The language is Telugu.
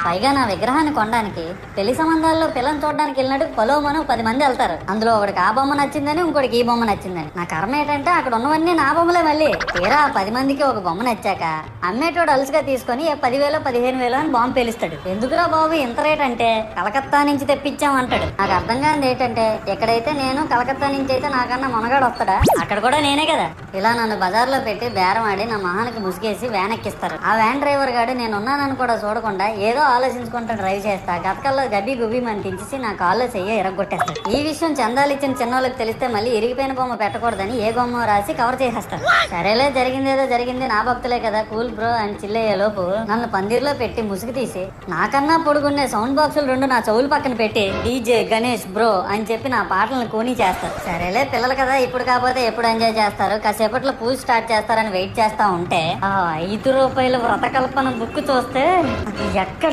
పైగా నా విగ్రహాన్ని కొనడానికి పెళ్లి సంబంధాల్లో పిల్లని చూడడానికి వెళ్ళినట్టు పొలవమను 10 మంది వెళ్తారు. అందులో ఒకడికి ఆ బొమ్మ నచ్చిందని, ఇంకోటికి ఈ బొమ్మ నచ్చిందని. నా కర్మ ఏంటంటే అక్కడ ఉన్నవన్నీ నా బొమ్మలే. మళ్ళీ తీరా 10 మందికి ఒక బొమ్మ నచ్చాక అమ్మేటోడు అలుసుగా తీసుకొని 10,000 15,000 అని బాంబు పేలుస్తాడు. ఎందుకురా బాబు ఇంత రేట్ అంటే కలకత్తా నుంచి తెప్పించామంటాడు. నాకు అర్థం కానిది ఏంటంటే ఎక్కడైతే నేను కలకత్తా నుంచి అయితే నాకన్నా మొనగాడు వస్తాడా, అక్కడ కూడా నేనే కదా. ఇలా నన్ను బజార్లో పెట్టి బేరం ఆడి నా మొహానికి ముసుగేసి వ్యాన్ ఎక్కిస్తారు. ఆ వ్యాన్ డ్రైవర్ గాడు నేను ఉన్నానని కూడా చూడకుండా ఏదో ఆలోచించుకుంటూ డ్రైవ్ చేస్తా గతకల్లో గబ్బి గుబ్బి అని తించేసి నా కాల్లో చెయ్యి ఇరగొట్టేస్తాడు. ఈ విషయం చందాలు ఇచ్చిన చిన్నోళ్ళకి తెలిస్తే మళ్ళీ ఇరిగిపోయిన బొమ్మ పెట్టకూడదని ఏ బొమ్మ రాసి కవర్ చేసేస్తాడు. సరేలే జరిగిందేదో జరిగింది, నా భక్తులే కదా కూల్ బ్రో అని చిల్లయ్యే లోపు నన్ను పందిర్లో పెట్టి ముసుగు తీసి నాకన్నా పొడుగున్నే సౌండ్ బాక్సులు 2 నా చెవులు పక్కన పెట్టి డీజే గణేష్ బ్రో అని చెప్పి నా పాటలను కూనీ చేస్తారు. సరేలే పిల్లలు కదా ఇప్పుడు కాకపోతే ఎప్పుడు ఎంజాయ్ చేస్తారు, కాసేపట్లో పూజ స్టార్ట్ చేస్తారని వెయిట్ చేస్తా ఉంటే ఆ 5 రూపాయల వ్రతకల్పన బుక్ చూస్తే ఎక్కడ